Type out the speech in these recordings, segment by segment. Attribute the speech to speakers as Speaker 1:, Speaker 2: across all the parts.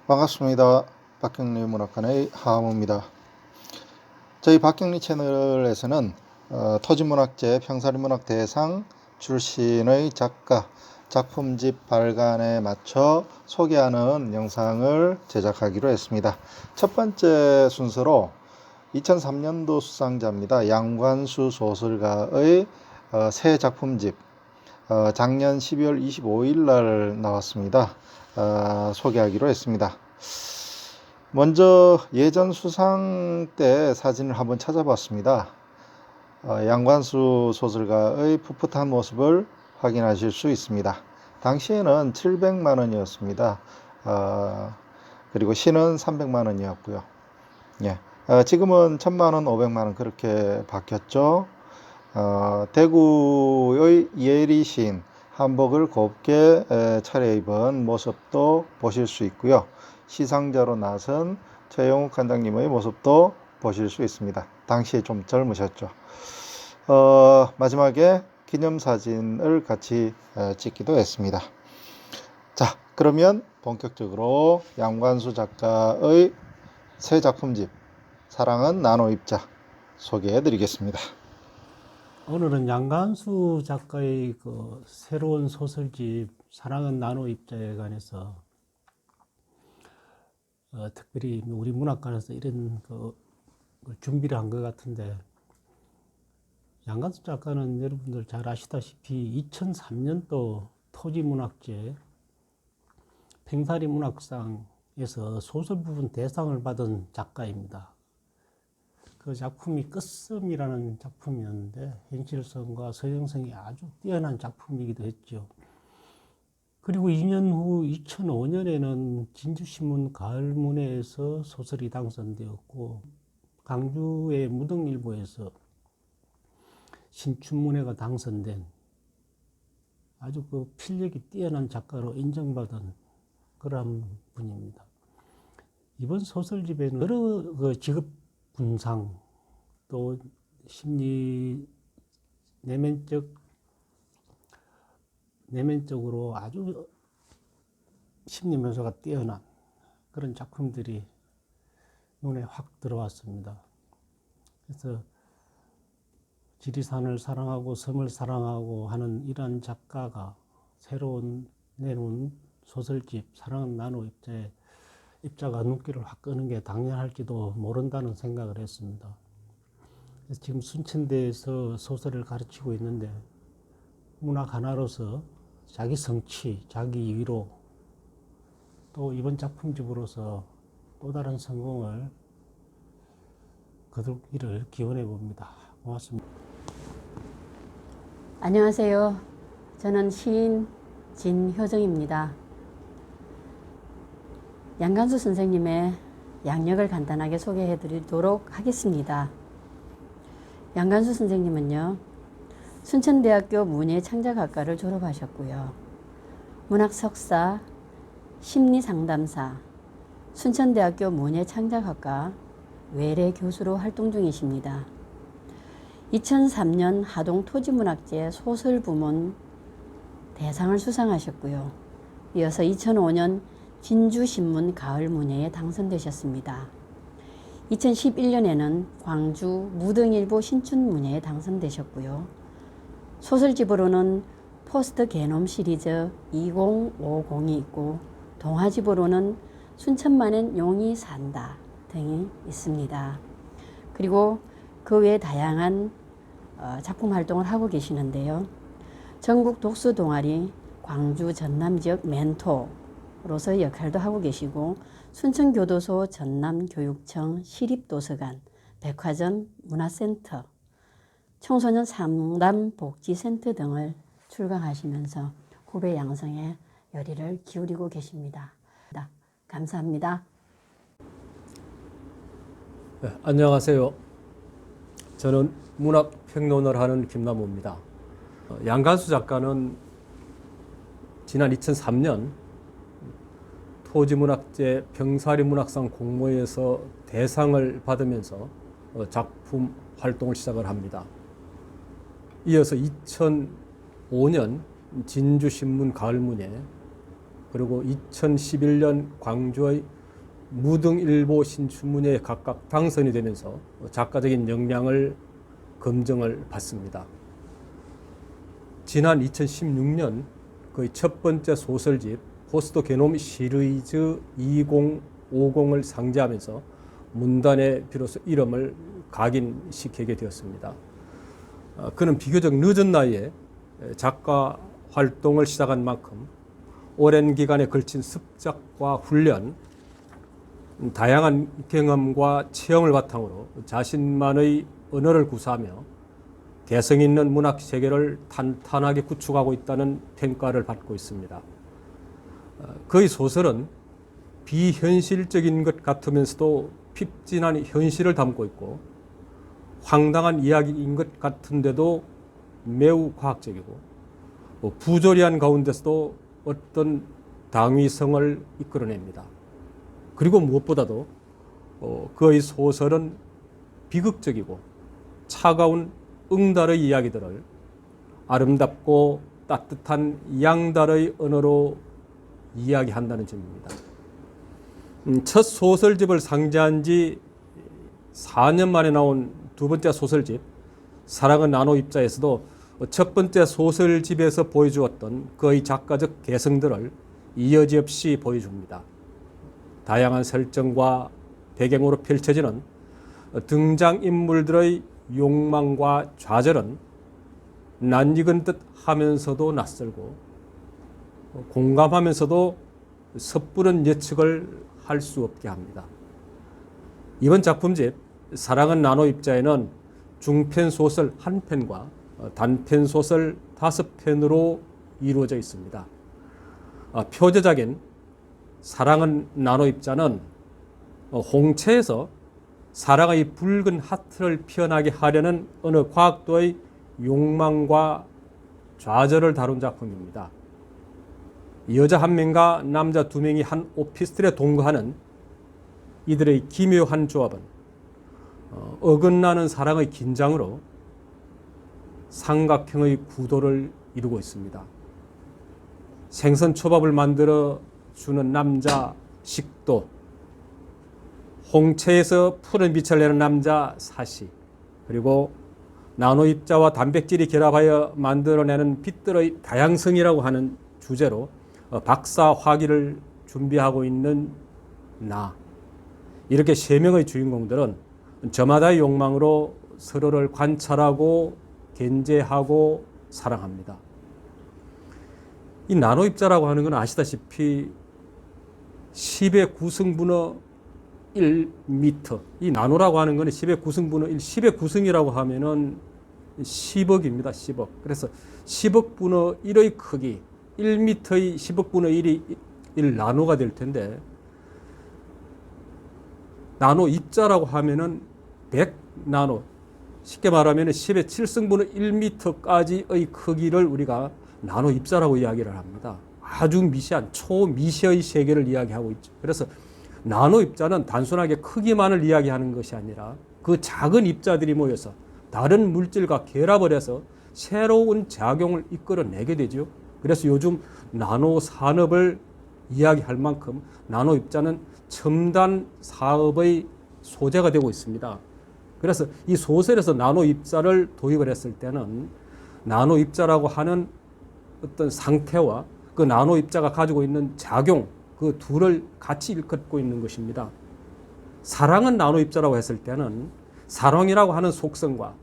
Speaker 1: 반갑습니다. 박경리 문학관의 하하무입니다. 저희 박경리 채널에서는 토지문학제 평사리문학대상 출신의 작가 작품집 발간에 맞춰 소개하는 영상을 제작하기로 했습니다. 첫 번째 순서로 2003년도 수상자입니다. 양관수 소설가의 새 작품집 작년 12월 25일 날 나왔습니다. 소개하기로 했습니다. 먼저 예전 수상 때 사진을 한번 찾아봤습니다. 양관수 소설가의 풋풋한 모습을 확인하실 수 있습니다. 당시에는 700만 원이었습니다. 그리고 시는 300만 원이었고요. 예. 지금은 1000만 원, 500만 원 그렇게 바뀌었죠. 대구의 예리 시인 한복을 곱게 차려입은 모습도 보실 수 있고요. 시상자로 나선 최영욱 관장님의 모습도 보실 수 있습니다. 당시에 좀 젊으셨죠. 마지막에 기념사진을 같이 찍기도 했습니다. 자, 그러면 본격적으로 양관수 작가의 새 작품집 사랑은 나노입자 소개해 드리겠습니다.
Speaker 2: 오늘은 양관수 작가의 그 새로운 소설집 사랑은 나노입자에 관해서 특별히 우리 문학관에서 이런 걸 준비를 한 것 같은데, 양관수 작가는 여러분들 잘 아시다시피 2003년도 토지문학제 팽사리문학상에서 소설 부분 대상을 받은 작가입니다. 그 작품이 끝섬이라는 작품이었는데 현실성과 서정성이 아주 뛰어난 작품이기도 했죠. 그리고 2년 후 2005년에는 진주신문 가을문회에서 소설이 당선되었고, 광주의 무등일보에서 신춘문회가 당선된 아주 그 필력이 뛰어난 작가로 인정받은 그런 분입니다. 이번 소설집에는 여러 그 직업 분상, 또 심리 내면적으로 아주 심리 묘사가 뛰어난 그런 작품들이 눈에 확 들어왔습니다. 그래서 지리산을 사랑하고 섬을 사랑하고 하는 이러한 작가가 새로운 내놓은 소설집 사랑은 나노입자에 입자가 눈길을 확 끄는 게 당연할지도 모른다는 생각을 했습니다. 그래서 지금 순천대에서 소설을 가르치고 있는데, 문학 하나로서 자기 성취, 자기 위로, 또 이번 작품집으로서 또 다른 성공을 거두기를 기원해 봅니다. 고맙습니다.
Speaker 3: 안녕하세요. 저는 시인 진효정입니다. 양관수 선생님의 양력을 간단하게 소개해 드리도록 하겠습니다. 양관수 선생님은요, 순천대학교 문예창작학과를 졸업하셨고요. 문학 석사, 심리상담사, 순천대학교 문예창작학과 외래 교수로 활동 중이십니다. 2003년 하동 토지문학제 소설부문 대상을 수상하셨고요. 이어서 2005년 진주신문 가을문회에 당선되셨습니다. 2011년에는 광주 무등일보 신춘문회에 당선되셨고요. 소설집으로는 포스트 게놈 시리즈 2050이 있고, 동화집으로는 순천만엔 용이 산다 등이 있습니다. 그리고 그 외에 다양한 작품 활동을 하고 계시는데요. 전국 독서 동아리 광주 전남 지역 멘토로서 역할도 하고 계시고, 순천교도소 전남교육청 시립도서관, 백화점 문화센터, 청소년 상담복지센터 등을 출강하시면서 후배 양성에 열의를 기울이고 계십니다. 감사합니다.
Speaker 4: 네, 안녕하세요. 저는 문학평론을 하는 김남호입니다. 양관수 작가는 지난 2003년 토지문학제 평사리문학상 공모에서 대상을 받으면서 작품 활동을 시작을 합니다. 이어서 2005년 진주신문 가을문에 그리고 2011년 광주의 무등일보 신춘문예에 각각 당선이 되면서 작가적인 역량을 검증을 받습니다. 지난 2016년 그의 첫 번째 소설집 포스트 게놈 시리즈 2050을 상제하면서 문단에 비로소 이름을 각인시키게 되었습니다. 그는 비교적 늦은 나이에 작가 활동을 시작한 만큼 오랜 기간에 걸친 습작과 훈련, 다양한 경험과 체험을 바탕으로 자신만의 언어를 구사하며 개성 있는 문학 세계를 탄탄하게 구축하고 있다는 평가를 받고 있습니다. 그의 소설은 비현실적인 것 같으면서도 핍진한 현실을 담고 있고 황당한 이야기인 것 같은데도 매우 과학적이고 부조리한 가운데서도 어떤 당위성을 이끌어냅니다. 그리고 무엇보다도 그의 소설은 비극적이고 차가운 응달의 이야기들을 아름답고 따뜻한 양달의 언어로 이야기한다는 점입니다. 첫 소설집을 상제한 지 4년 만에 나온 두 번째 소설집 사랑은 나노 입자에서도 첫 번째 소설집에서 보여주었던 그의 작가적 개성들을 이여지없이 보여줍니다. 다양한 설정과 배경으로 펼쳐지는 등장인물들의 욕망과 좌절은 낯익은 듯 하면서도 낯설고 공감하면서도 섣부른 예측을 할 수 없게 합니다. 이번 작품집 사랑은 나노 입자에는 중편 소설 1편과 단편 소설 5편으로 이루어져 있습니다. 표제작인 사랑은 나노 입자는 홍채에서 사랑의 붉은 하트를 피어나게 하려는 어느 과학도의 욕망과 좌절을 다룬 작품입니다. 여자 한 명과 남자 두 명이 한 오피스텔에 동거하는 이들의 기묘한 조합은 어긋나는 사랑의 긴장으로 삼각형의 구도를 이루고 있습니다. 생선 초밥을 만들어 주는 남자 식도, 홍채에서 푸른 빛을 내는 남자 사시, 그리고 나노 입자와 단백질이 결합하여 만들어내는 빛들의 다양성이라고 하는 주제로 박사 학위를 준비하고 있는 나. 이렇게 세 명의 주인공들은 저마다의 욕망으로 서로를 관찰하고 견제하고 사랑합니다. 이 나노 입자라고 하는 건 아시다시피 10의 9승분의 1m. 이 나노라고 하는 건 10의 9승분의 1, 10의 9승이라고 하면은 10억입니다. 10억. 그래서 10억 분의 1의 크기, 1m의 10억 분의 1이 1 나노가 될 텐데, 나노 입자라고 하면은 100 나노, 쉽게 말하면 10의 7승분의 1m까지의 크기를 우리가 나노 입자라고 이야기를 합니다. 아주 미시한 초미시의 세계를 이야기하고 있죠. 그래서 나노 입자는 단순하게 크기만을 이야기하는 것이 아니라 그 작은 입자들이 모여서 다른 물질과 결합을 해서 새로운 작용을 이끌어내게 되죠. 그래서 요즘 나노 산업을 이야기할 만큼 나노 입자는 첨단 사업의 소재가 되고 있습니다. 그래서 이 소설에서 나노 입자를 도입을 했을 때는 나노 입자라고 하는 어떤 상태와 그 나노 입자가 가지고 있는 작용, 그 둘을 같이 일컫고 있는 것입니다. 사랑은 나노 입자라고 했을 때는 사랑이라고 하는 속성과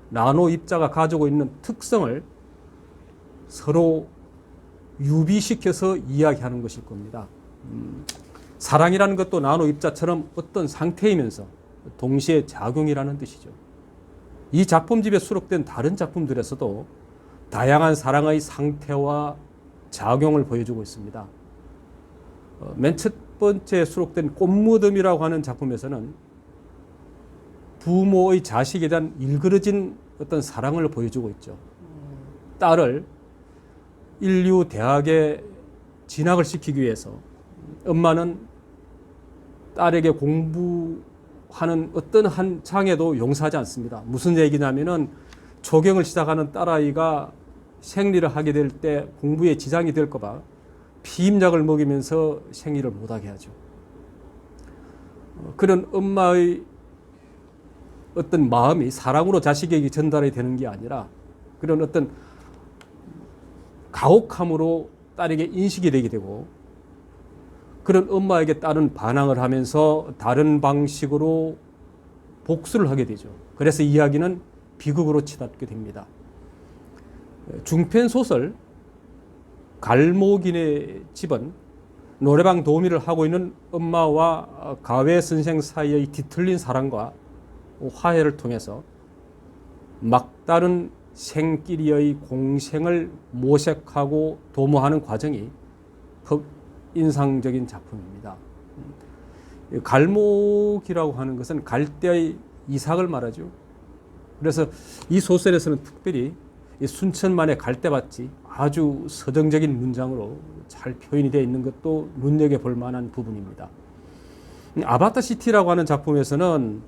Speaker 4: 나노 입자가 가지고 있는 특성을 서로 유비시켜서 이야기하는 것일 겁니다. 사랑이라는 것도 나노 입자처럼 어떤 상태이면서 동시에 작용이라는 뜻이죠. 이 작품집에 수록된 다른 작품들에서도 다양한 사랑의 상태와 작용을 보여주고 있습니다. 맨 첫 번째 수록된 꽃무덤이라고 하는 작품에서는 부모의 자식에 대한 일그러진 어떤 사랑을 보여주고 있죠. 딸을 인류 대학에 진학을 시키기 위해서 엄마는 딸에게 공부하는 어떤 한 장애도 용서하지 않습니다. 무슨 얘기냐면은 초경을 시작하는 딸아이가 생리를 하게 될 때 공부에 지장이 될까 봐 피임약을 먹이면서 생리를 못하게 하죠. 그런 엄마의 어떤 마음이 사랑으로 자식에게 전달이 되는 게 아니라 그런 어떤 가혹함으로 딸에게 인식이 되게 되고 그런 엄마에게 딸은 반항을 하면서 다른 방식으로 복수를 하게 되죠. 그래서 이야기는 비극으로 치닫게 됩니다. 중편 소설 갈목인의 집은 노래방 도우미를 하고 있는 엄마와 가외 선생 사이의 뒤틀린 사랑과 화해를 통해서 막다른 생끼리의 공생을 모색하고 도모하는 과정이 인상적인 작품입니다. 갈목이라고 하는 것은 갈대의 이삭을 말하죠. 그래서 이 소설에서는 특별히 이 순천만의 갈대밭이 아주 서정적인 문장으로 잘 표현이 되어 있는 것도 눈여겨볼 만한 부분입니다. 아바타 시티라고 하는 작품에서는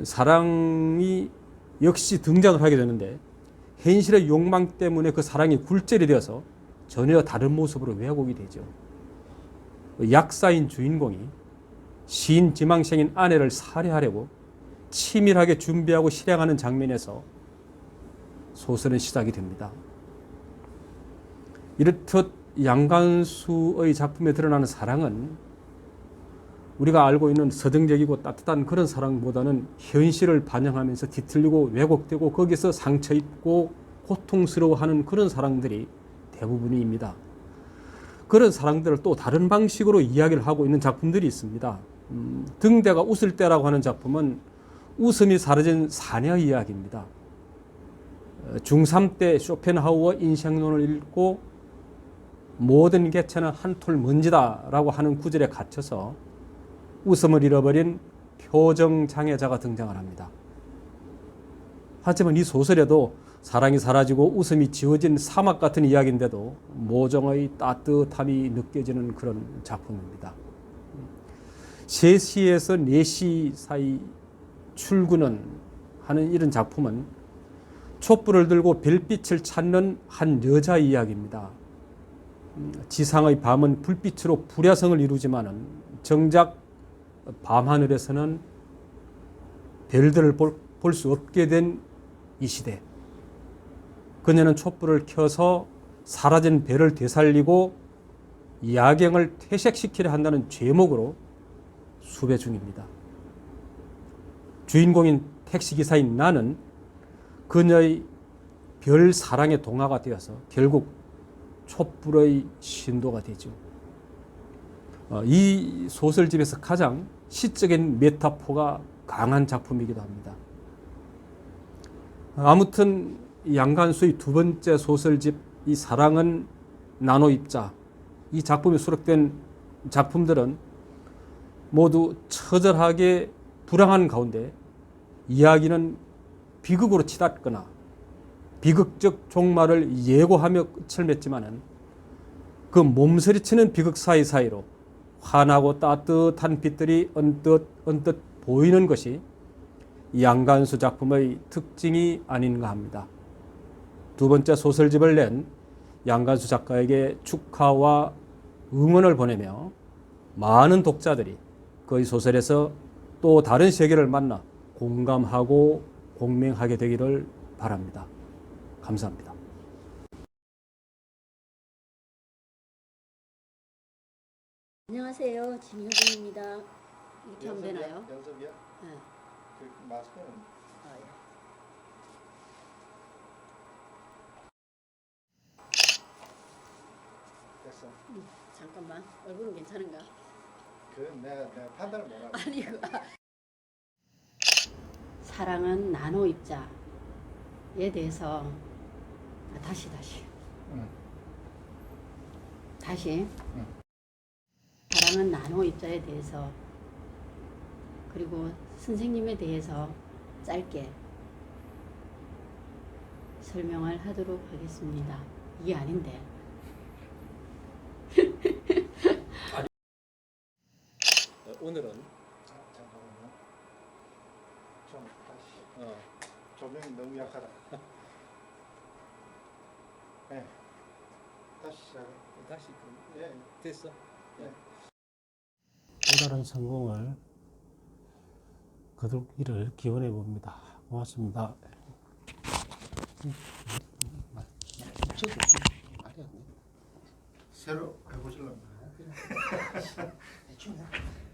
Speaker 4: 사랑이 역시 등장을 하게 되는데 현실의 욕망 때문에 그 사랑이 굴절이 되어서 전혀 다른 모습으로 왜곡이 되죠. 약사인 주인공이 시인 지망생인 아내를 살해하려고 치밀하게 준비하고 실행하는 장면에서 소설은 시작이 됩니다. 이렇듯 양간수의 작품에 드러나는 사랑은 우리가 알고 있는 서정적이고 따뜻한 그런 사랑보다는 현실을 반영하면서 뒤틀리고 왜곡되고 거기서 상처 입고 고통스러워하는 그런 사랑들이 대부분입니다. 그런 사랑들을 또 다른 방식으로 이야기를 하고 있는 작품들이 있습니다. 등대가 웃을 때라고 하는 작품은 웃음이 사라진 사내의 이야기입니다. 중3 때 쇼펜하우어 인생론을 읽고 모든 개체는 한 톨 먼지다라고 하는 구절에 갇혀서 웃음을 잃어버린 표정장애자가 등장을 합니다. 하지만 이 소설에도 사랑이 사라지고 웃음이 지워진 사막 같은 이야기인데도 모종의 따뜻함이 느껴지는 그런 작품입니다. 3시에서 4시 사이 출근은 하는 이런 작품은 촛불을 들고 별빛을 찾는 한 여자 이야기입니다. 지상의 밤은 불빛으로 불야성을 이루지만은 정작 밤하늘에서는 별들을 볼 수 없게 된 이 시대. 그녀는 촛불을 켜서 사라진 별을 되살리고 야경을 퇴색시키려 한다는 죄목으로 수배 중입니다. 주인공인 택시기사인 나는 그녀의 별 사랑의 동화가 되어서 결국 촛불의 신도가 되죠. 이 소설집에서 가장 시적인 메타포가 강한 작품이기도 합니다. 아무튼 양간수의 두 번째 소설집 이 사랑은 나눠 입자, 이 작품에 수록된 작품들은 모두 처절하게 불황한 가운데 이야기는 비극으로 치닫거나 비극적 종말을 예고하며 끝을 맺지만은 그 몸서리치는 비극 사이사이로 환하고 따뜻한 빛들이 언뜻 보이는 것이 양간수 작품의 특징이 아닌가 합니다. 두 번째 소설집을 낸 양간수 작가에게 축하와 응원을 보내며 많은 독자들이 그의 소설에서 또 다른 세계를 만나 공감하고 공명하게 되기를 바랍니다. 감사합니다.
Speaker 3: 안녕하세요. 진효정입니다. 이렇게 하면 되나요?
Speaker 1: 연습이야?
Speaker 3: 네.
Speaker 1: 그 마스크는
Speaker 3: 아, 예.
Speaker 1: 됐어.
Speaker 3: 잠깐만. 얼굴은 괜찮은가?
Speaker 1: 내가 판단을 못하고.
Speaker 3: 아니고. 사랑은 나눠 입자에 대해서 다시.
Speaker 1: 응.
Speaker 3: 다시.
Speaker 1: 응.
Speaker 3: 사랑은 나눠 입자에 대해서 그리고 선생님에 대해서 짧게 설명을 하도록 하겠습니다. 이게 아닌데.
Speaker 4: 오늘은
Speaker 1: 잠깐만요. 좀 다시. 조명이 너무 약하다. 네. 다시 시작.
Speaker 4: 다시
Speaker 1: 예.
Speaker 4: 됐어.
Speaker 2: 또 다른 성공을 거두기를 기원해 봅니다. 고맙습니다.
Speaker 1: 새로 해보실랍니다.
Speaker 5: 대충 해.